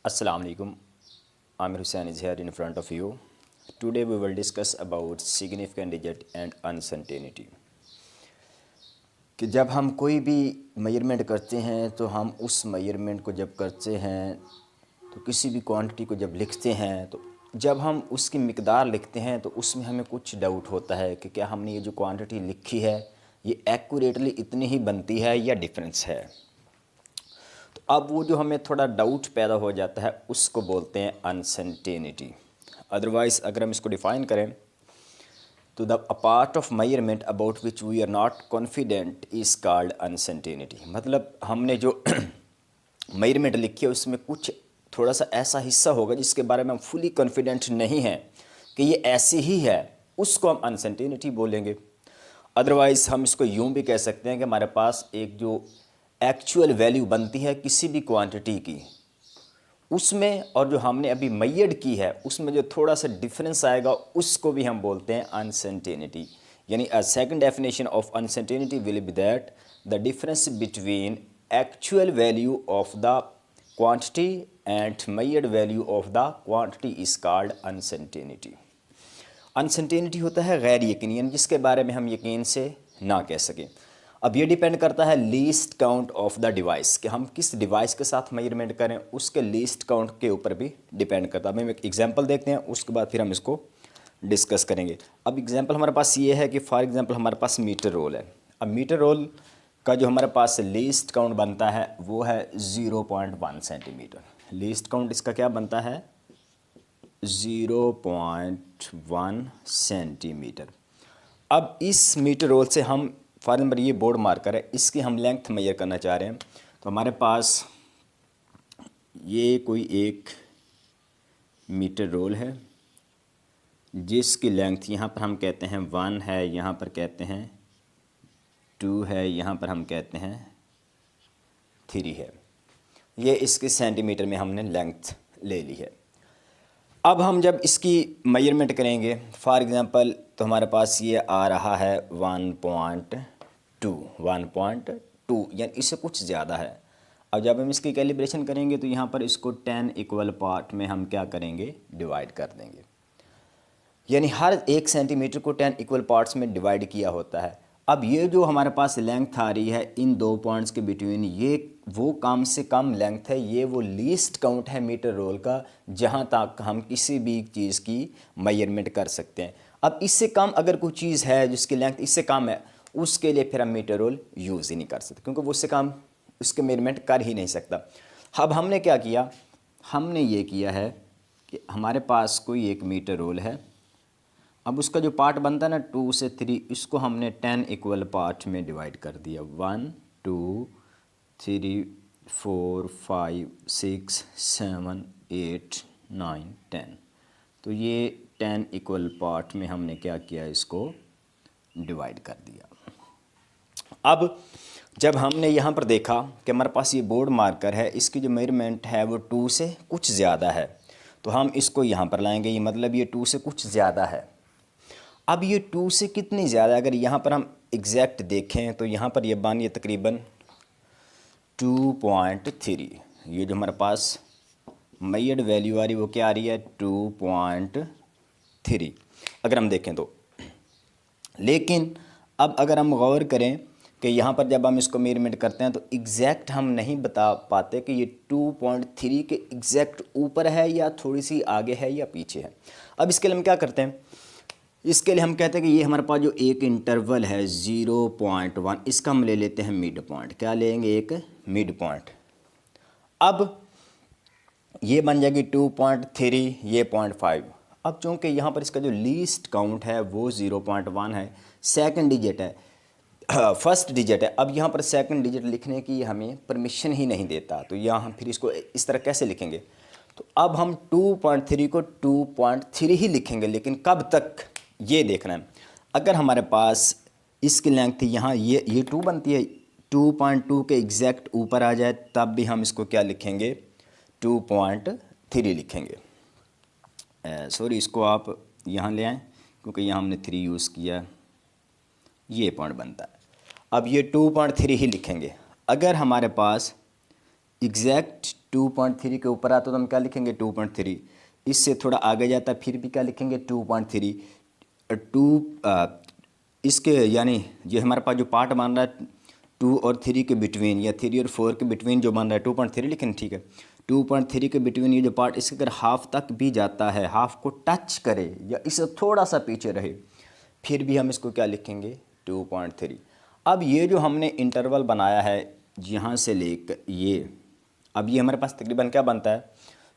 Assalamu alaikum. Amir Hussain is here in front of you. Today we will discuss about significant digit and uncertainty. कि जब हम कोई भी measurement करते हैं तो हम उस मेजरमेंट को जब करते हैं तो किसी भी क्वांटिटी को जब लिखते हैं तो जब हम उसकी मिकदार लिखते हैं तो उसमें हमें कुछ डाउट होता है कि क्या हमने ये जो क्वांटिटी लिखी है ये एक्यूरेटली इतनी ही बनती है या डिफरेंस है। तो अब वो जो हमें थोड़ा डाउट पैदा हो जाता है उसको बोलते हैं अनसर्टेनिटी। अदरवाइज़ अगर हम इसको डिफ़ाइन करें तो the a part of measurement about which we are not confident is called uncertainty. मतलब हमने जो मेजरमेंट लिखी है उसमें कुछ थोड़ा सा ऐसा हिस्सा होगा जिसके बारे में हम फुली कॉन्फिडेंट नहीं हैं कि ये ऐसी ही है, उसको हम अनसर्टेनिटी बोलेंगे। अदरवाइज़ हम इसको यूँ भी कह सकते हैं कि हमारे पास एक जो एक्चुअल वैल्यू बनती है किसी भी क्वांटिटी की उसमें और जो हमने अभी मेजर्ड की है उसमें जो थोड़ा सा डिफरेंस आएगा उसको भी हम बोलते हैं अनसर्टेनिटी। यानी a second definition of uncertainty will B that the difference between actual value of the quantity and measured value of the quantity is called uncertainty. Uncertainty होता है गैर यकीनी, यानी जिसके बारे में हम यकीन से ना कह सकें। अब ये डिपेंड करता है least count of the device कि हम किस डिवाइस के साथ मेजरमेंट करें, उसके लीस्ट काउंट के ऊपर भी डिपेंड करता है। अब हम एक एग्जांपल देखते हैं, उसके बाद फिर हम इसको डिस्कस करेंगे। अब एग्जांपल हमारे पास ये है कि फॉर एग्जांपल हमारे पास मीटर रोल है। अब मीटर रोल का जो हमारे पास लीस्ट काउंट बनता है वो है 0.1 सेंटीमीटर। लीस्ट काउंट इसका क्या बनता है 0.1 सेंटीमीटर। अब इस मीटर रोल से हम फॉर एग्जाम्पल ये बोर्ड मार्कर है, इसकी हम लेंथ मेजर करना चाह रहे हैं। तो हमारे पास ये कोई एक मीटर रोल है जिसकी लेंथ यहाँ पर हम कहते हैं 1 है, यहाँ पर कहते हैं 2 है, यहाँ पर हम कहते हैं 3 है। ये इसके सेंटीमीटर में हमने लेंथ ले ली है। अब हम जब इसकी मेजरमेंट करेंगे फॉर एग्ज़ाम्पल तो हमारे पास ये आ रहा है 1.2 यानी इससे कुछ ज़्यादा है। अब जब हम इसकी कैलिब्रेशन करेंगे तो यहाँ पर इसको 10 इक्वल पार्ट में हम क्या करेंगे डिवाइड कर देंगे। यानी हर 1 सेंटीमीटर को 10 इक्वल पार्ट्स में डिवाइड किया होता है। अब ये जो हमारे पास लेंथ आ रही है इन दो पॉइंट्स के बिटवीन, ये वो कम से कम लेंथ है, ये वो लीस्ट काउंट है मीटर रोल का जहाँ तक हम किसी भी चीज़ की मेजरमेंट कर सकते हैं। अब इससे कम अगर कोई चीज़ है जिसकी लेंथ इससे कम है उसके लिए फिर हम मीटर रोल यूज़ ही नहीं कर सकते क्योंकि वो उससे कम उसके मेजरमेंट कर ही नहीं सकता। अब हमने क्या किया, हमने ये किया है कि हमारे पास कोई एक मीटर रोल है। अब उसका जो पार्ट बनता है ना 2 से 3, इसको हमने 10 इक्वल पार्ट में डिवाइड कर दिया। 1 2 3 4 5 6 7 8 9 10। तो ये 10 इक्वल पार्ट में हमने क्या किया, इसको डिवाइड कर दिया। अब जब हमने यहाँ पर देखा कि हमारे पास ये बोर्ड मार्कर है, इसकी जो मेजरमेंट है वो 2 से कुछ ज़्यादा है, तो हम इसको यहाँ पर लाएंगे। ये मतलब ये 2 से कुछ ज़्यादा है। अब ये 2 से कितनी ज़्यादा, अगर यहाँ पर हम एग्जैक्ट देखें तो यहाँ पर ये बन तकरीबन 2.3। ये जो हमारे पास मेजर्ड वैल्यू आ रही वो क्या आ रही है 2.3 अगर हम देखें तो। लेकिन अब अगर हम गौर करें कि यहाँ पर जब हम इसको मेजरमेंट करते हैं तो एग्जैक्ट हम नहीं बता पाते कि ये 2.3 के एग्जैक्ट ऊपर है या थोड़ी सी आगे है या पीछे है। अब इसके लिए हम क्या करते हैं, इसके लिए हम कहते हैं कि ये हमारे पास जो एक इंटरवल है 0.1, इसका हम ले लेते हैं मिड पॉइंट। क्या लेंगे, एक मिड पॉइंट। अब ये बन जाएगी 2.3, ये 0.5। अब चूँकि यहाँ पर इसका जो लीस्ट काउंट है वो 0.1 है, सेकंड डिजिट है, फर्स्ट डिजिट है। अब यहाँ पर सेकंड डिजिट लिखने की हमें परमिशन ही नहीं देता, तो यहाँ फिर इसको इस तरह कैसे लिखेंगे। तो अब हम 2.3 को 2.3 ही लिखेंगे, लेकिन कब तक ये देखना है। अगर हमारे पास इसकी लेंथ यहाँ ये 2 बनती है, 2.2 के एग्जैक्ट यूपर आ जाए तब भी हम इसको क्या लिखेंगे 2.3 लिखेंगे। सॉरी, इसको आप यहाँ ले आएँ क्योंकि यहाँ हमने 3 यूज़ किया, ये पॉइंट बनता है। अब ये 2.3 ही लिखेंगे। अगर हमारे पास एग्जैक्ट 2.3 के ऊपर आता तो हम क्या लिखेंगे 2.3, इससे थोड़ा आगे जाता फिर भी क्या लिखेंगे 2.3। इसके यानी ये हमारे पास जो पार्ट मान रहा है 2 और 3 के बिटवीन या 3 और 4 के बिटवीन जो मान रहा है 2.3 लिखें, ठीक है। 2.3 के बिटवीन ये जो पार्ट इसके अगर हाफ तक भी जाता है, हाफ को टच करे या इससे थोड़ा सा पीछे रहे, फिर भी हम इसको क्या लिखेंगे 2.3। अब ये जो हमने इंटरवल बनाया है यहाँ से लेकर ये, अब ये हमारे पास तकरीबन क्या बनता है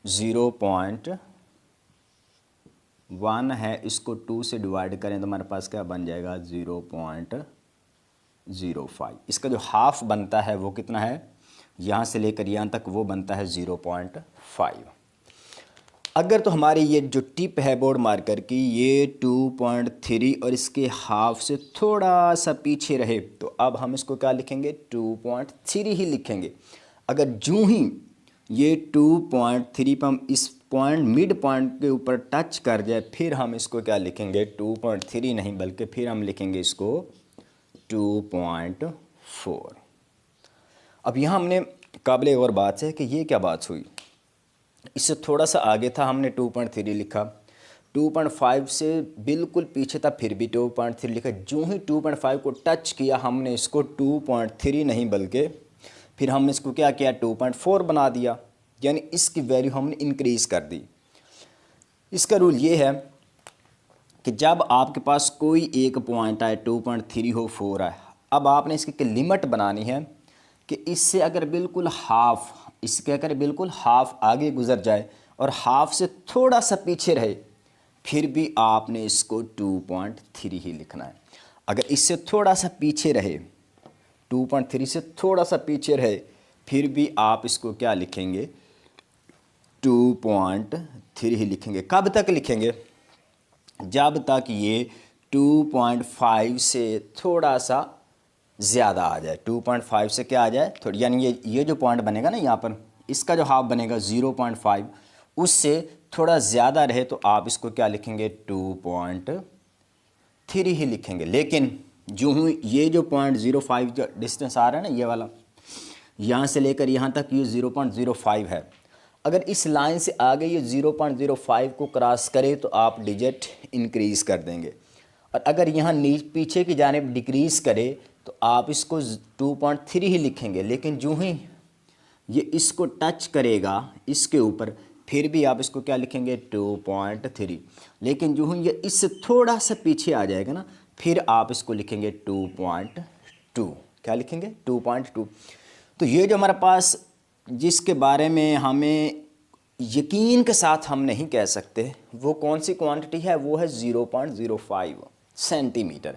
0.1 है, इसको 2 से डिवाइड करें तो हमारे पास क्या बन जाएगा 0.05। इसका जो हाफ बनता है वो कितना है, यहाँ से लेकर यहाँ तक वो बनता है 0.5। अगर तो हमारी ये जो टिप है बोर्ड मार्कर की ये 2.3 और इसके हाफ से थोड़ा सा पीछे रहे तो अब हम इसको क्या लिखेंगे 2.3 ही लिखेंगे। अगर जूं ही ये 2.3 पर हम इस पॉइंट मिड पॉइंट के ऊपर टच कर जाए फिर हम इसको क्या लिखेंगे 2.3 नहीं बल्कि फिर हम लिखेंगे इसको 2.4। अब यहाँ हमने काबिल गौर बात है कि ये क्या बात हुई, इससे थोड़ा सा आगे था हमने 2.3 लिखा, 2.5 से बिल्कुल पीछे था फिर भी 2.3 लिखा, जो ही 2.5 को टच किया हमने इसको 2.3 नहीं बल्कि फिर हमने इसको क्या किया 2.4 बना दिया, यानी इसकी वैल्यू हमने इंक्रीज़ कर दी। इसका रूल ये है कि जब आपके पास कोई एक पॉइंट आए 2.3 हो 4 आए, अब आपने इसकी लिमिट बनानी है कि इससे अगर बिल्कुल हाफ, इसके अगर बिल्कुल हाफ आगे गुजर जाए और हाफ से थोड़ा सा पीछे रहे फिर भी आपने इसको 2.3 ही लिखना है। अगर इससे थोड़ा सा पीछे रहे 2.3 से थोड़ा सा पीछे रहे फिर भी आप इसको क्या लिखेंगे 2.3 ही लिखेंगे। कब तक लिखेंगे, जब तक ये 2.5 से थोड़ा सा ज़्यादा आ जाए, 2.5 से क्या आ जाए थोड़ी, यानी ये जो पॉइंट बनेगा ना यहाँ पर इसका जो हाफ बनेगा 0.5 उससे थोड़ा ज़्यादा रहे तो आप इसको क्या लिखेंगे 2.3 ही लिखेंगे। लेकिन जो हूँ ये जो 0.05 जो डिस्टेंस आ रहा है ना ये वाला, यहाँ से लेकर यहाँ तक ये 0.05 है, अगर इस लाइन से आगे ये 0.05 को क्रॉस करे तो आप डिजिट इंक्रीज़ कर देंगे, और अगर यहाँ पीछे की जानिब डिक्रीज़ करे तो आप इसको 2.3 ही लिखेंगे। लेकिन जो ही ये इसको टच करेगा इसके ऊपर फिर भी आप इसको क्या लिखेंगे 2.3। लेकिन जो ही ये इससे थोड़ा सा पीछे आ जाएगा ना फिर आप इसको लिखेंगे 2.2। क्या लिखेंगे 2.2। तो ये जो हमारे पास जिसके बारे में हमें यकीन के साथ हम नहीं कह सकते वो कौन सी क्वांटिटी है, वो है 0.05 सेंटीमीटर।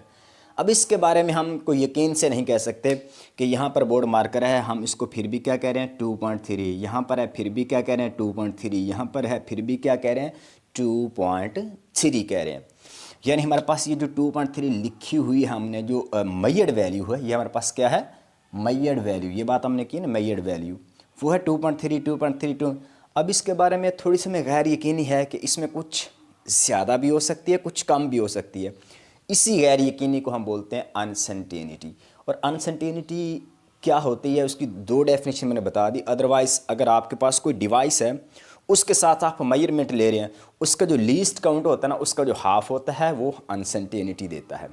अब इसके बारे में हम कोई यकीन से नहीं कह सकते कि यहाँ पर बोर्ड मार्कर है हम इसको फिर भी क्या कह रहे हैं 2.3, यहाँ पर है फिर भी क्या कह रहे हैं 2.3, यहाँ पर है फिर भी क्या कह रहे हैं 2.3 कह रहे हैं। यानी हमारे पास ये जो 2.3 लिखी हुई है हमने जो मेजर्ड वैल्यू है ये हमारे पास क्या है मेजर्ड वैल्यू, ये बात हमने की ना मेजर्ड वैल्यू वो है 2.32। अब इसके बारे में थोड़ी सी हमें गैर यकीनी है कि इसमें कुछ ज़्यादा भी हो सकती है कुछ कम भी हो सकती है। इसी गैर यकीनी को हम बोलते हैं अनसर्टेनिटी। और अनसर्टेनिटी क्या होती है उसकी दो डेफिनेशन मैंने बता दी। अदरवाइज़ अगर आपके पास कोई डिवाइस है उसके साथ आप मेजरमेंट ले रहे हैं उसका जो लीस्ट काउंट होता है ना उसका जो हाफ होता है वो अनसर्टेनिटी देता है।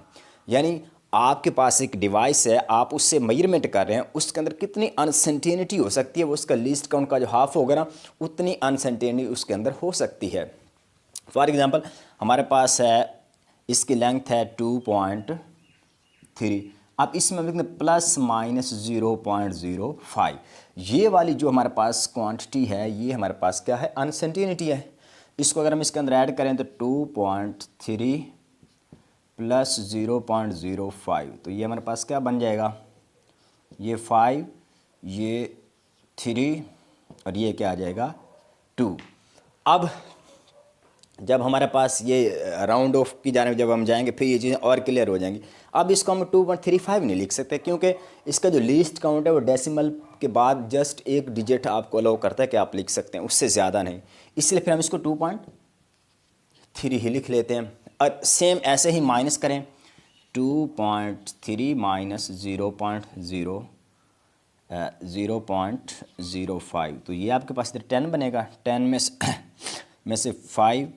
यानी आपके पास एक डिवाइस है आप उससे मेजरमेंट कर रहे हैं उसके अंदर कितनी अनसर्टेनिटी हो सकती है वो उसका लीस्ट काउंट का जो हाफ होगा ना उतनी अनसर्टेनिटी उसके अंदर हो सकती है। फॉर एग्ज़ाम्पल हमारे पास है इसकी लेंथ है 2.3, अब इसमें हम लिखते हैं प्लस माइनस 0.05। ये वाली जो हमारे पास क्वांटिटी है ये हमारे पास क्या है अनसर्टेनिटी है। इसको अगर हम इसके अंदर ऐड करें तो 2.3 प्लस 0.05 तो ये हमारे पास क्या बन जाएगा, ये 5 ये 3 और ये क्या आ जाएगा 2। अब जब हमारे पास ये राउंड ऑफ की जाने जब हम जाएंगे फिर ये चीज़ें और क्लियर हो जाएंगी। अब इसको हम 2.35 नहीं लिख सकते क्योंकि इसका जो लीस्ट काउंट है वो डेसिमल के बाद जस्ट एक डिजिट आपको अलाउ करता है कि आप लिख सकते हैं उससे ज़्यादा नहीं, इसलिए फिर हम इसको 2.3 ही लिख लेते हैं। और सेम ऐसे ही माइनस करें 2.3 माइनस 0.05 0.05, तो ये आपके पास इधर 10 बनेगा। 10 में से 5,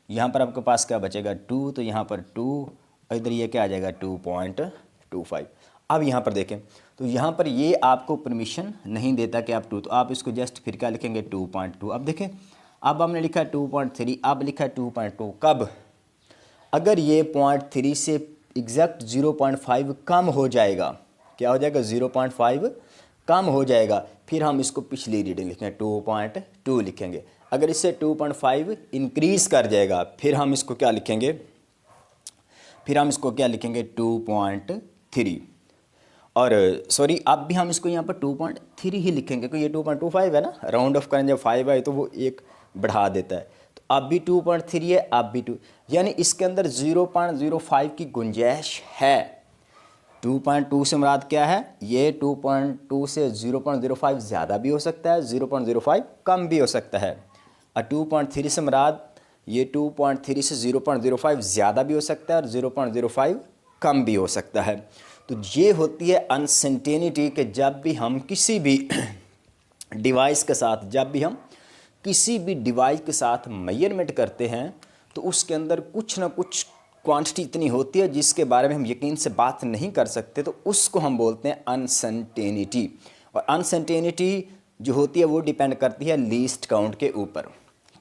यहाँ पर आपके पास क्या बचेगा 2, तो यहाँ पर 2 और इधर ये क्या आ जाएगा 2.25। अब यहाँ पर देखें तो यहाँ पर ये आपको परमिशन नहीं देता कि आप 2, तो आप इसको जस्ट फिर क्या लिखेंगे 2.2। अब देखें, अब हमने लिखा 2.3, अब लिखा 2.2। कब? अगर ये 0.3 से एग्जैक्ट 0.5 कम हो जाएगा, क्या हो जाएगा 0.5 कम हो जाएगा, फिर हम इसको पिछली रीडिंग लिखेंगे 2.2 लिखेंगे। अगर इससे 2.5 इंक्रीज़ कर जाएगा, फिर हम इसको क्या लिखेंगे, 2.3। और सॉरी, अब भी हम इसको यहाँ पर 2.3 ही लिखेंगे क्योंकि ये 2.25 है ना, राउंड ऑफ करें जब 5 आए तो वो एक बढ़ा देता है। तो अब भी 2.3 है, अब भी 2, यानी इसके अंदर 0.05 की गुंजाइश है। 2.2 से मुराद क्या है, ये 2.2 से 0.05 ज़्यादा भी हो सकता है, 0.05 कम भी हो सकता है। और 2.3 से मुराद ये 2.3 से 0.05 ज़्यादा भी हो सकता है और 0.05 कम भी हो सकता है। तो ये होती है अनसर्टेनिटी कि जब भी हम किसी भी डिवाइस के साथ मेजरमेंट करते हैं तो उसके अंदर कुछ ना कुछ क्वांटिटी इतनी होती है जिसके बारे में हम यकीन से बात नहीं कर सकते, तो उसको हम बोलते हैं अनसर्टेनिटी। और अनसर्टेनिटी जो होती है वो डिपेंड करती है लीस्ट काउंट के ऊपर।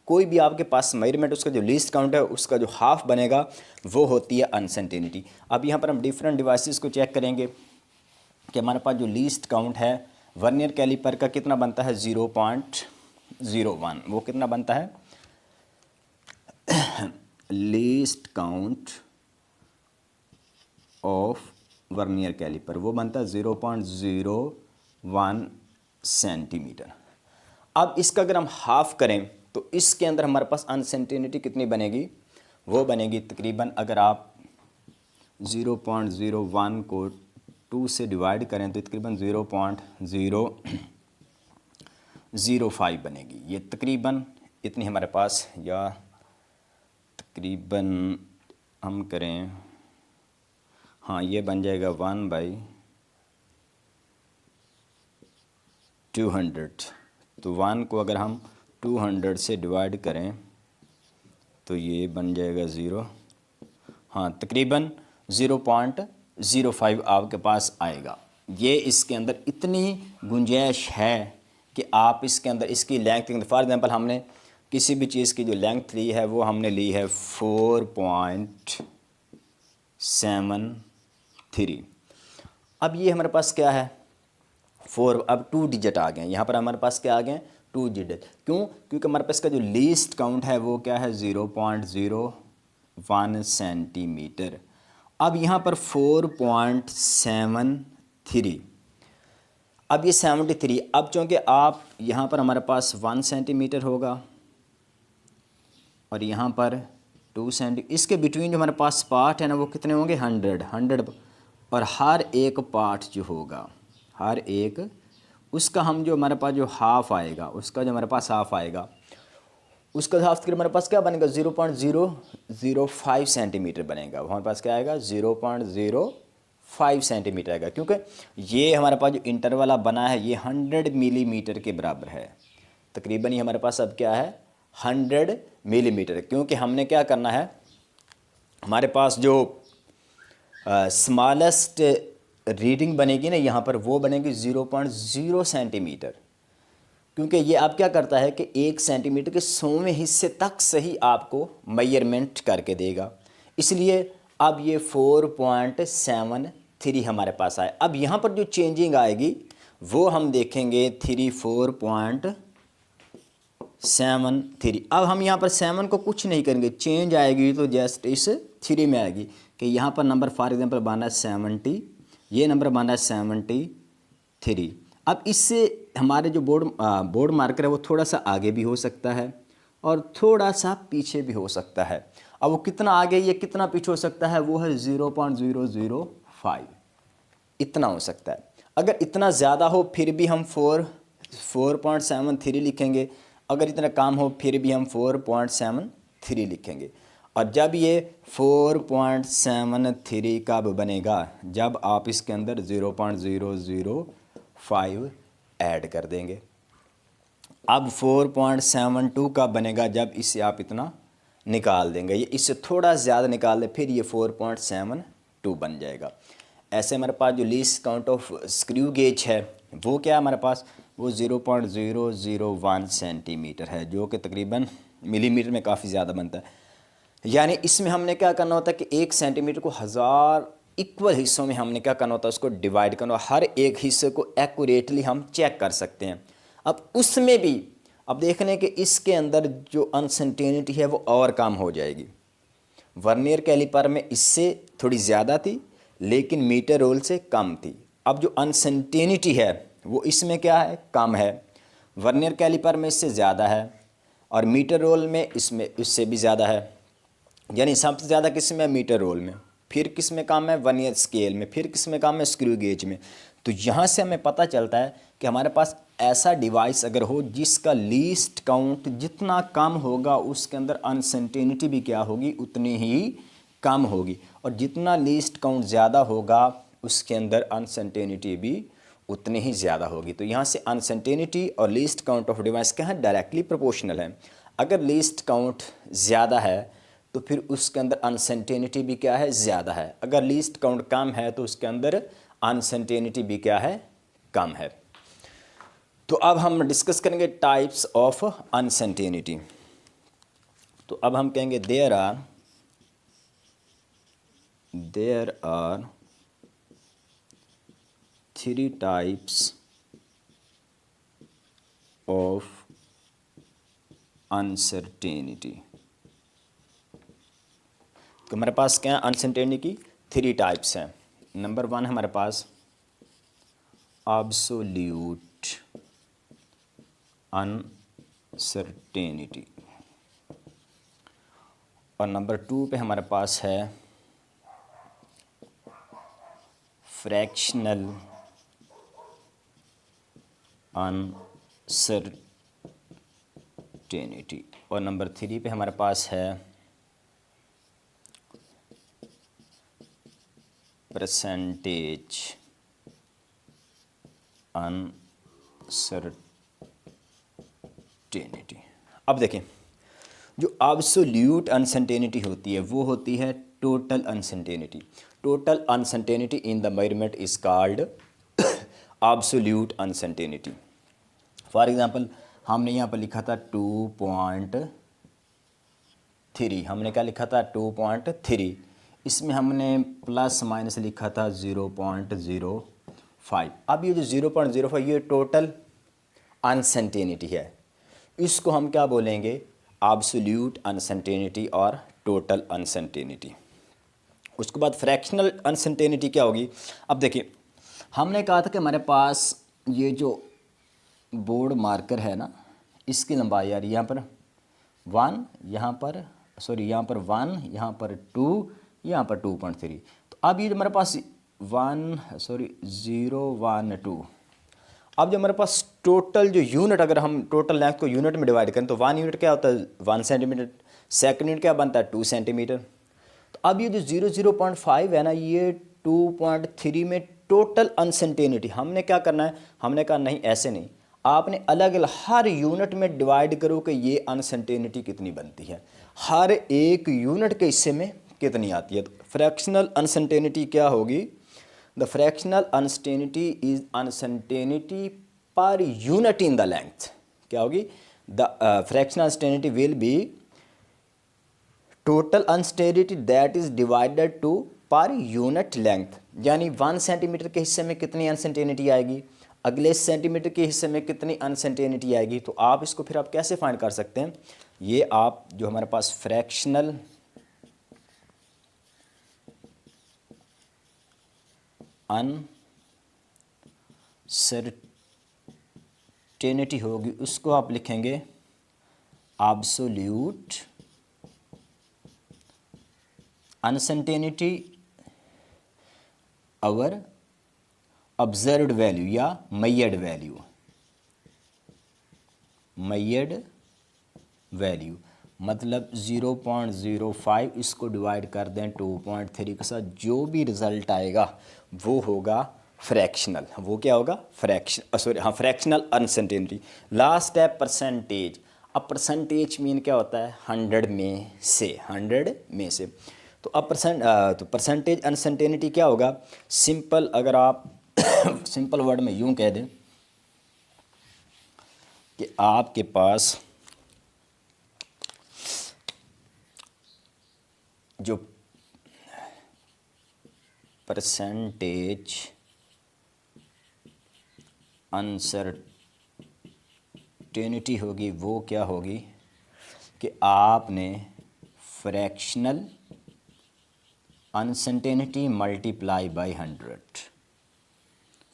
कोई भी आपके पास मेजरमेंट, उसका जो लीस्ट काउंट है उसका जो हाफ बनेगा वो होती है अनसर्टेनिटी। अब यहाँ पर हम डिफरेंट डिवाइसेस को चेक करेंगे कि हमारे पास जो लीस्ट काउंट है वर्नियर कैलिपर का कितना बनता है 0.01। वो कितना बनता है, least count of vernier caliper वो बनता है 0.01 सेंटीमीटर। अब इसका अगर हम हाफ करें तो इसके अंदर हमारे पास अनसर्टेनिटी कितनी बनेगी, वो बनेगी तकरीबन, अगर आप 0.01 को 2 से डिवाइड करें तो तकरीबन 0.005 बनेगी। ये तकरीबन इतनी हमारे पास, या तकरीबन हम करें, हाँ ये बन जाएगा 1/200। तो 1 को अगर हम 200 से डिवाइड करें तो ये बन जाएगा 0, हाँ तकरीबन 0.05 आपके पास आएगा। ये इसके अंदर इतनी गुंजाइश है कि आप इसके अंदर इसकी लेंथ, फॉर एग्जांपल हमने किसी भी चीज़ की जो लेंथ ली है वो हमने ली है 4.73। अब ये हमारे पास क्या है 4, अब 2 डिजिट आ गए, यहाँ पर हमारे पास क्या आ गए 2 डिजिट। क्यों? क्योंकि हमारे पास का जो लीस्ट काउंट है वो क्या है 0.01 सेंटीमीटर। अब यहाँ पर 4.73, अब ये 73, अब चूँकि आप यहाँ पर हमारे पास 1 सेंटीमीटर होगा और यहाँ पर 2 सेंटीमीटर, इसके बिटवीन जो हमारे पास पार्ट है ना वो कितने होंगे 100, और हर एक पार्ट जो होगा, हर एक उसका हम जो हमारे पास जो हाफ आएगा, उसका जो हमारे पास हाफ आएगा, उसका हाफ तकरीबन हमारे पास क्या बनेगा 0.005 सेंटीमीटर बनेगा। हमारे पास क्या आएगा 0.05 सेंटीमीटर आएगा, क्योंकि ये हमारे पास जो इंटरवल अब बना है ये 100 मिलीमीटर के बराबर है। तकरीबन ये हमारे पास अब क्या है 100 मिलीमीटर, क्योंकि हमने क्या करना है, हमारे पास जो स्मॉलेस्ट रीडिंग बनेगी ना यहाँ पर वो बनेगी 0.0 सेंटीमीटर, क्योंकि ये आप क्या करता है कि 1 सेंटीमीटर के 100वें हिस्से तक सही आपको मेजरमेंट करके देगा। इसलिए अब ये 4.73 हमारे पास आए। अब यहाँ पर जो चेंजिंग आएगी वो हम देखेंगे 4.73। अब हम यहाँ पर 7 को कुछ नहीं करेंगे, चेंज आएगी तो जस्ट इस 3 में आएगी कि यहाँ पर नंबर फॉर एग्जांपल बना 70, ये नंबर बना 73। अब इससे हमारे जो बोर्ड मार्कर है वो थोड़ा सा आगे भी हो सकता है और थोड़ा सा पीछे भी हो सकता है। अब वो कितना आगे या कितना पीछे हो सकता है वो है 0.005, इतना हो सकता है। अगर इतना ज़्यादा हो फिर भी हम 4.73 लिखेंगे, अगर इतना कम हो फिर भी हम 4.73 लिखेंगे। और जब ये 4.73 कब बनेगा, जब आप इसके अंदर 0.005 ऐड कर देंगे। अब 4.72 का बनेगा जब इसे आप इतना निकाल देंगे, ये इससे थोड़ा ज़्यादा निकाल दें, फिर ये 4.72 बन जाएगा। ऐसे हमारे पास जो least count of screw gauge है वो क्या है हमारे पास, वो 0.001 सेंटीमीटर है, जो कि तकरीबन मिलीमीटर में काफ़ी ज़्यादा बनता है। यानी इसमें हमने क्या करना होता है कि 1 सेंटीमीटर को 1000 इक्वल हिस्सों में हमने क्या करना होता है, उसको डिवाइड करना, हर एक हिस्से को एक्यूरेटली हम चेक कर सकते हैं। अब उसमें भी अब देखने कि इसके अंदर जो अनसर्टेनिटी है वो और कम हो जाएगी। वर्नियर कैलिपर में इससे थोड़ी ज़्यादा थी लेकिन मीटर रोल से कम थी। अब जो अनसर्टेनिटी है वो इसमें क्या है, कम है। वर्नियर कैलिपर में इससे ज़्यादा है और मीटर रोल में इसमें इससे भी ज़्यादा है। यानी सबसे ज़्यादा किस में, मीटर रोल में, फिर किस में कम है, वर्नियर स्केल में, फिर किस में कम है, स्क्रू गेज में। तो यहाँ से हमें पता चलता है कि हमारे पास ऐसा डिवाइस अगर हो जिसका लीस्ट काउंट जितना कम होगा उसके अंदर अनसर्टेनिटी भी क्या होगी, उतनी ही कम होगी, और जितना लीस्ट काउंट ज़्यादा होगा उसके अंदर अनसर्टेनिटी भी उतनी ही ज़्यादा होगी। तो यहाँ से अनसर्टेनिटी और लीस्ट काउंट ऑफ डिवाइस क्या है, डायरेक्टली प्रोपोर्शनल है। अगर लीस्ट काउंट ज़्यादा है तो फिर उसके अंदर अनसर्टेनिटी भी क्या है, ज़्यादा है। अगर लीस्ट काउंट कम है तो उसके अंदर अनसर्टेनिटी भी क्या है, कम है। तो अब हम डिस्कस करेंगे टाइप्स ऑफ अनसर्टेनिटी। तो अब हम कहेंगे there are 3 types of uncertainty. तो हमारे पास क्या है, अनसर्टेनिटी की 3 टाइप्स हैं। नंबर 1 हमारे पास एब्सोल्यूट अनसर्टेनिटी, और नंबर 2 पे हमारे पास है फ्रैक्शनल अनसर्टेनिटी, और नंबर 3 पे हमारे पास है परसेंटेज अनसर्टेनिटी। अब देखें, जो एब्सोल्यूट अनसर्टेनिटी होती है वो होती है total uncertainty. Total uncertainty in the measurement is called absolute uncertainty. For example हमने यहाँ पर लिखा था 2.3, हमने क्या लिखा था 2.3, इसमें हमने प्लस माइनस लिखा था 0.05। अब ये जो 0.05 ये टोटल अनसर्टेनिटी है, इसको हम क्या बोलेंगे, एब्सोल्यूट अनसर्टेनिटी और टोटल अनसर्टेनिटी। उसके बाद फ्रैक्शनल अनसर्टेनिटी क्या होगी। अब देखिए, हमने कहा था कि हमारे पास ये जो बोर्ड मार्कर है ना, इसकी लंबाई आ रही है यहाँ पर 1, यहाँ पर 1, यहाँ पर 2, यहाँ पर 2.3। तो अब ये जो हमारे पास 0.12, अब जो हमारे पास टोटल जो यूनिट, अगर हम टोटल लेंथ को यूनिट में डिवाइड करें तो 1 यूनिट क्या होता है, 1 सेंटीमीटर, सेकंड यूनिट क्या बनता है, 2 सेंटीमीटर। तो अब ये जो 0.05 है ना, ये 2.3 में टोटल अनसर्टेनिटी, हमने क्या करना है, हमने कहा नहीं ऐसे नहीं, आपने अलग अलग हर यूनिट में डिवाइड करो कि ये अनसर्टेनिटी कितनी बनती है, हर एक यूनिट के हिस्से में कितनी आती है। तो फ्रैक्शनल अनसर्टेनिटी क्या होगी, the fractional uncertainty is uncertainty per unit in the length. क्या होगी, the fractional uncertainty will be total uncertainty that is divided to per unit length. यानी 1 सेंटीमीटर के हिस्से में कितनी अनसर्टेनिटी आएगी, अगले सेंटीमीटर के हिस्से में कितनी अनसर्टेनिटी आएगी। तो आप इसको फिर आप कैसे फाइंड कर सकते हैं, ये आप जो हमारे पास फ्रैक्शनल अनसर्टेनिटी होगी उसको आप लिखेंगे एब्सोल्यूट अनसर्टेनिटी अवर ऑब्जर्व्ड वैल्यू या मेजर्ड वैल्यू। मेजर्ड वैल्यू मतलब 0.05, इसको डिवाइड कर दें 2.3 के साथ, जो भी रिज़ल्ट आएगा वो होगा फ्रैक्शनल, वो क्या होगा फ्रैक्शनल अनसर्टेनिटी। लास्ट है परसेंटेज। अब परसेंटेज मीन क्या होता है, 100 में से। तो अब परसेंटेज अनसर्टेनिटी क्या होगा, सिंपल अगर आप सिंपल वर्ड में यूं कह दें कि आपके पास जो परसेंटेज अनसर्टेनिटी होगी वो क्या होगी कि आपने fractional uncertainty multiply by 100,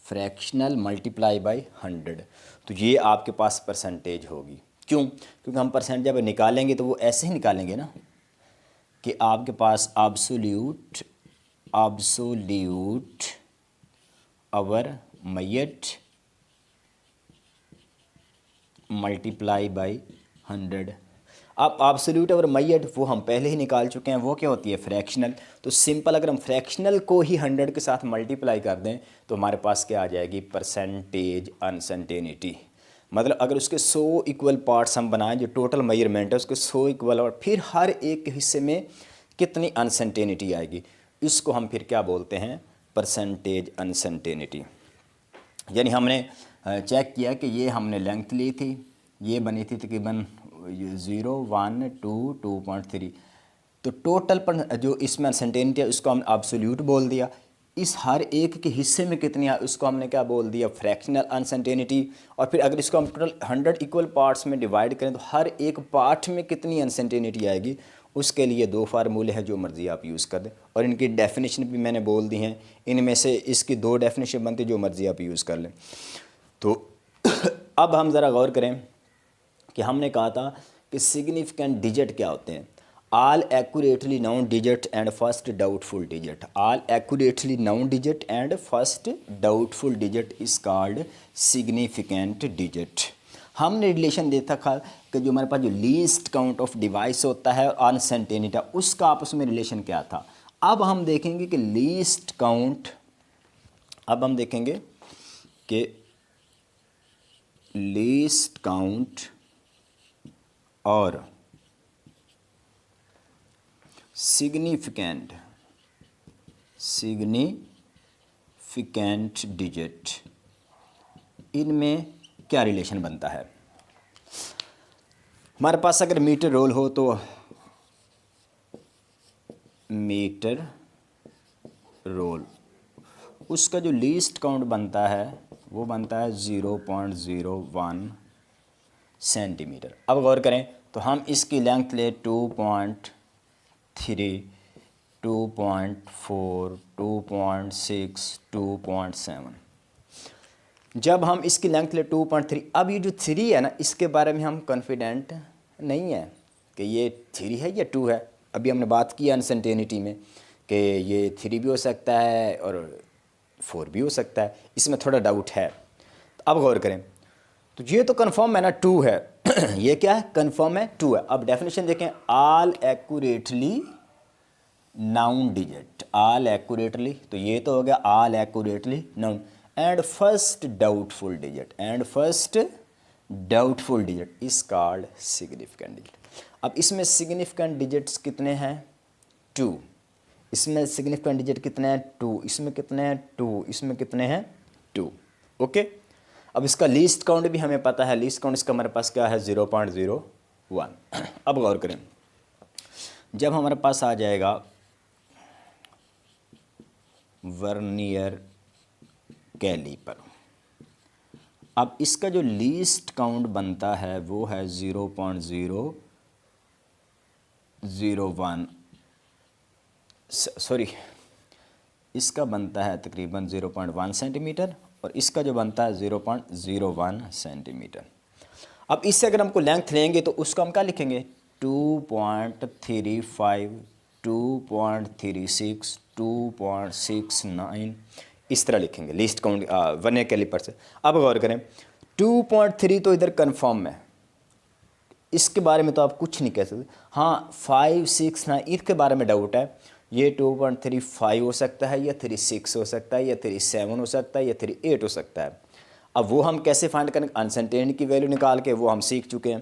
fractional multiply by 100, तो ये आपके पास परसेंटेज होगी। क्यों? क्योंकि हम परसेंट जब निकालेंगे तो वो ऐसे ही निकालेंगे ना कि आपके पास एब्सोल्यूट आवर मैयट मल्टीप्लाई बाय 100। अब एब्सोल्यूट और मैयट वो हम पहले ही निकाल चुके हैं, वो क्या होती है फ्रैक्शनल। तो सिंपल अगर हम फ्रैक्शनल को ही 100 के साथ मल्टीप्लाई कर दें तो हमारे पास क्या आ जाएगी, परसेंटेज अनसर्टेनिटी। मतलब अगर उसके 100 इक्वल पार्ट्स हम बनाएं, जो टोटल मेजरमेंट है उसके 100 इक्वल, और फिर हर एक हिस्से में कितनी अनसर्टेनिटी आएगी, इसको हम फिर क्या बोलते हैं, परसेंटेज अनसर्टेनिटी। यानी हमने चेक किया कि ये हमने लेंथ ली थी, ये बनी थी तकरीबन 0, 1, 2, 2.3, तो टोटल पर जो इसमें अनसर्टेनिटी है उसको हम एब्सोल्यूट बोल दिया। इस हर एक के हिस्से में कितनी है उसको हमने क्या बोल दिया, फ्रैक्शनल अनसर्टेनिटी। और फिर अगर इसको हम टोटल 100 इक्वल पार्ट्स में डिवाइड करें तो हर एक पार्ट में कितनी अनसर्टेनिटी आएगी, उसके लिए 2 फार्मूले हैं, जो मर्ज़ी आप यूज़ कर दें। और इनकी डेफिनेशन भी मैंने बोल दी हैं, इनमें से इसकी 2 डेफिनेशन बनती, जो मर्ज़ी आप यूज़ कर लें। तो अब हम ज़रा गौर करें कि हमने कहा था कि सिग्निफिकेंट डिजिट क्या होते हैं। All accurately noun digit and first doubtful digit, all accurately noun digit and first doubtful digit is called significant digit. हमने रिलेशन देखा था कि जो हमारे पास जो लीस्ट काउंट ऑफ डिवाइस होता है अनसर्टेनिटी, उसका आपस में रिलेशन क्या था। अब हम देखेंगे कि लीस्ट काउंट, अब हम देखेंगे कि लीस्ट काउंट और सिग्निफिकेंट डिजिट, इनमें क्या रिलेशन बनता है। हमारे पास अगर मीटर रोल हो तो मीटर रोल, उसका जो लीस्ट काउंट बनता है वो बनता है 0.01 सेंटीमीटर। अब गौर करें तो हम इसकी लेंथ ले 2.3, 2.4, 2.6, 2.7। जब हम इसकी लेंथ ले 2.3, अब ये जो 3 है ना, इसके बारे में हम कॉन्फिडेंट नहीं है कि ये 3 है या 2 है। अभी हमने बात की अनसर्टेनिटी में कि ये 3 भी हो सकता है और 4 भी हो सकता है, इसमें थोड़ा डाउट है। तो अब गौर करें तो ये तो कन्फर्म है ना 2 है ये क्या है, कन्फर्म है 2 है। अब डेफिनेशन देखें, all accurately noun digit, all accurately, तो ये तो हो गया all accurately noun, and first doubtful digit, and first doubtful digit is called significant digit. अब इसमें सिग्निफिकेंट डिजिट्स कितने हैं, 2। इसमें सिग्निफिकेंट डिजिट कितने हैं, 2। इसमें कितने हैं, 2। इसमें कितने हैं, 2। ओके। अब इसका लीस्ट काउंट भी हमें पता है, लीस्ट काउंट इसका हमारे पास क्या है, 0.01। अब गौर करें, जब हमारे पास आ जाएगा वर्नियर कैलीपर, अब इसका जो लीस्ट काउंट बनता है वो है 0.001, सॉरी, इसका बनता है तकरीबन 0.1 सेंटीमीटर और इसका जो बनता है 0.01 सेंटीमीटर। अब इससे अगर हमको लेंथ लेंगे तो उसको हम क्या लिखेंगे, 2.35, 2.36, 2.69, इस तरह लिखेंगे लीस्ट काउंट वर्नियर कैलिपर से। अब गौर करें 2.3 तो इधर कंफर्म है, इसके बारे में तो आप कुछ नहीं कह सकते। हाँ 5, 6, 9 इसके बारे में डाउट है, ये 2.35 हो सकता है, या 36 हो सकता है, या 37 हो सकता है, या 38 हो सकता है। अब वो हम कैसे फाइंड करेंगे, अनसर्टेनिटी की वैल्यू निकाल के, वो हम सीख चुके हैं।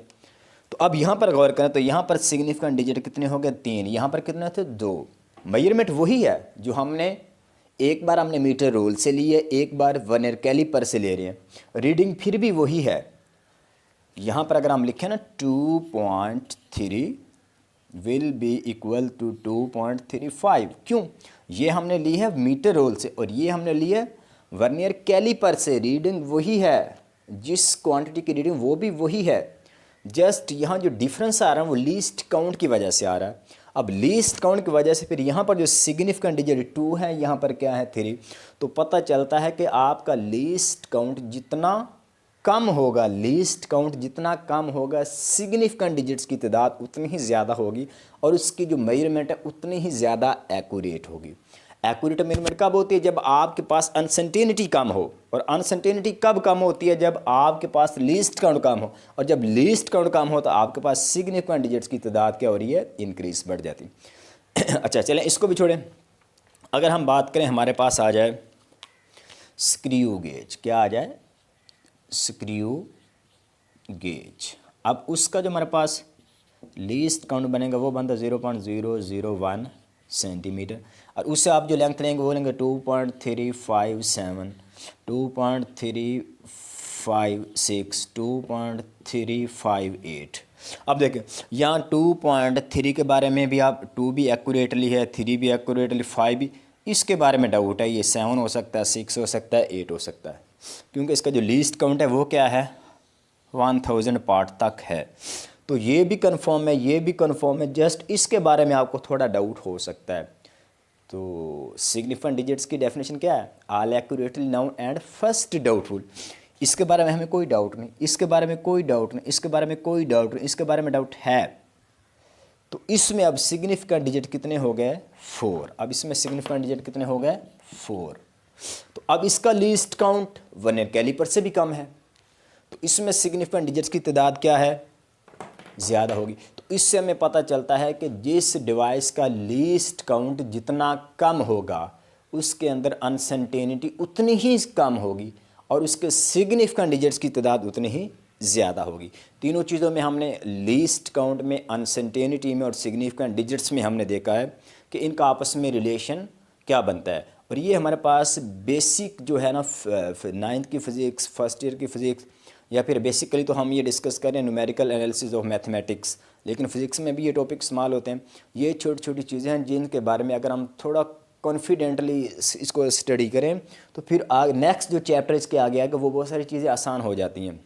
तो अब यहाँ पर गौर करें तो यहाँ पर सिग्निफिकेंट डिजिट कितने हो गए, 3। यहाँ पर कितने थे, 2। मेजरमेंट वही है जो हमने एक बार हमने मीटर रोल से ली है, एक बार वर्नियर कैलिपर से ले रहे हैं, रीडिंग फिर भी वही है। यहाँ पर अगर हम लिखें ना 2.3 विल बी इक्वल टू 2.35, क्यों, ये हमने ली है मीटर रोल से और ये हमने ली है वर्नियर कैलिपर से, रीडिंग वही है, जिस क्वांटिटी की रीडिंग वो भी वही है, जस्ट यहाँ जो डिफरेंस आ रहा है वो लीस्ट काउंट की वजह से आ रहा है। अब लीस्ट काउंट की वजह से फिर यहाँ पर जो सिग्निफिकेंट डिजिट 2 है, यहाँ पर क्या है 3, तो पता चलता है कि आपका लीस्ट काउंट जितना कम होगा, लीस्ट काउंट जितना कम होगा, सिग्निफिकेंट डिजिट्स की तादाद उतनी ही ज़्यादा होगी और उसकी जो मेजरमेंट है उतनी ही ज़्यादा एक्यूरेट होगी। एक्यूरेट मेजरमेंट कब होती है, जब आपके पास अनसर्टेनिटी कम हो, और अनसर्टेनिटी कब कम होती है, जब आपके पास लीस्ट काउंट कम हो, और जब लीस्ट काउंट कम हो तो आपके पास सिग्निफिकेंट डिजिट्स की तादाद क्या हो रही है, इंक्रीज बढ़ जाती है। अच्छा चलें इसको भी छोड़ें, अगर हम बात करें हमारे पास आ जाए स्क्रू गेज, क्या आ जाए, स्क्रू गेज। अब उसका जो हमारे पास लीस्ट काउंट बनेगा वो बनता 0.001 सेंटीमीटर, और उससे आप जो लेंथ लेंगे वो लेंगे 2.357, 2.356, 2.358। अब देखें यहाँ 2.3 के बारे में भी आप 2 भी एक्यूरेटली है, 3 भी एक्यूरेटली, 5 भी, इसके बारे में डाउट है, ये 7 हो सकता है, 6 हो सकता है, 8 हो सकता है, क्योंकि इसका जो लीस्ट काउंट है वो क्या है, 1000 पार्ट तक है। तो ये भी कंफर्म है, ये भी कंफर्म है, जस्ट इसके बारे में आपको थोड़ा डाउट हो सकता है। तो सिग्निफिकेंट डिजिट्स की डेफिनेशन क्या है, all accurately noun and first doubtful. इसके बारे में हमें कोई डाउट नहीं, इसके बारे में कोई डाउट नहीं, इसके बारे में कोई डाउट नहीं, इसके बारे में डाउट है। तो इसमें अब सिग्निफिकेंट डिजिट कितने हो गए, 4। अब इसमें सिग्निफिकेंट डिजिट कितने हो गए, 4। तो अब इसका लीस्ट काउंट वर्नियर कैलिपर से भी कम है, तो इसमें सिग्निफिकेंट डिजिट्स की तादाद क्या है, ज़्यादा होगी। तो इससे हमें पता चलता है कि जिस डिवाइस का लीस्ट काउंट जितना कम होगा उसके अंदर अनसर्टेनिटी उतनी ही कम होगी और उसके सिग्निफिकेंट डिजिट्स की तादाद उतनी ही ज़्यादा होगी। तीनों चीज़ों में हमने लीस्ट काउंट में, अनसर्टेनिटी में और सिग्निफिकेंट डिजिट्स में हमने देखा है कि इनका आपस में रिलेशन क्या बनता है। और ये हमारे पास बेसिक जो है ना 9th की फ़िज़िक्स, फर्स्ट ईयर की फ़िज़िक्स, या फिर बेसिकली तो हम ये डिस्कस करें न्यूमेरिकल एनालिसिस ऑफ मैथमेटिक्स, लेकिन फ़िज़िक्स में भी ये टॉपिक इस्तेमाल होते हैं। ये छोटी छोटी चीज़ें हैं जिनके बारे में अगर हम थोड़ा कॉन्फिडेंटली इसको स्टडी करें तो फिर नेक्स्ट जो चैप्टर इसके आगे आएगा वो बहुत सारी चीज़ें आसान हो जाती हैं,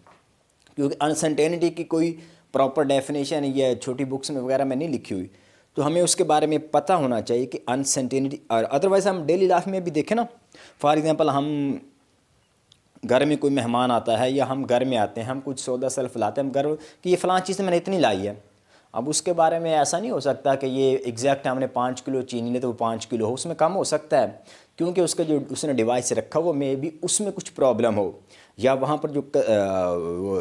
क्योंकि अनसर्टेनिटी की कोई प्रॉपर डेफिनेशन या छोटी बुक्स में वगैरह में नहीं लिखी हुई, तो हमें उसके बारे में पता होना चाहिए कि अनसर्टेनिटी। और अदरवाइज़ हम डेली लाइफ में भी देखें ना, फॉर एग्जांपल हम घर में कोई मेहमान आता है या हम घर में आते हैं, हम कुछ सौदा सेल्फ लाते हैं, हम घर कि ये फ़लाँ चीज़ मैंने इतनी लाई है। अब उसके बारे में ऐसा नहीं हो सकता कि ये एग्जैक्ट हमने 5 किलो चीनी ले तो वो 5 किलो हो, उसमें कम हो सकता है, क्योंकि उसका जो उसने डिवाइस रखा वो मे भी उसमें कुछ प्रॉब्लम हो, या वहाँ पर जो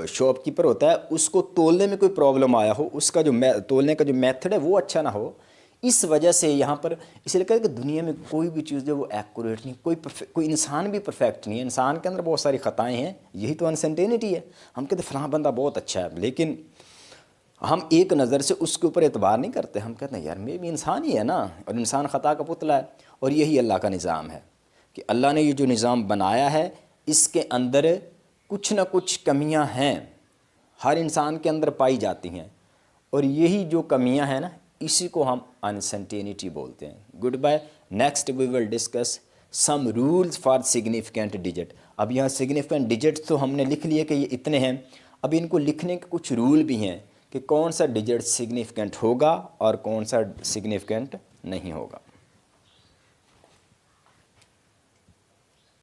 शॉपकीपर होता है उसको तोलने में कोई प्रॉब्लम आया हो, उसका जो तोलने का जो मेथड है वो अच्छा ना हो। इस वजह से यहाँ पर इसलिए कहते हैं कि दुनिया में कोई भी चीज़ जो वो एक्यूरेट नहीं, कोई इंसान भी परफेक्ट नहीं है, इंसान के अंदर बहुत सारी ख़ताएँ हैं, यही तो अनसर्टेनिटी है। हम कहते फ़लाँ बंदा बहुत अच्छा है, लेकिन हम एक नज़र से उसके ऊपर एतबार नहीं करते, हम कहते हैं यार मैं भी इंसान ही है ना, और इंसान ख़ता का पुतला है। और यही अल्लाह का निज़ाम है कि अल्लाह ने ये जो निज़ाम बनाया है इसके अंदर कुछ ना कुछ कमियां हैं, हर इंसान के अंदर पाई जाती हैं, और यही जो कमियां हैं ना इसी को हम अनसर्टेनिटी बोलते हैं। Good bye, next we will discuss some rules for significant digit. अब यहाँ सिग्निफिकेंट डिजिट तो हमने लिख लिए कि ये इतने हैं, अब इनको लिखने के कुछ रूल भी हैं कि कौन सा डिजिट सिग्निफिकेंट होगा और कौन सा सिग्निफिकेंट नहीं होगा।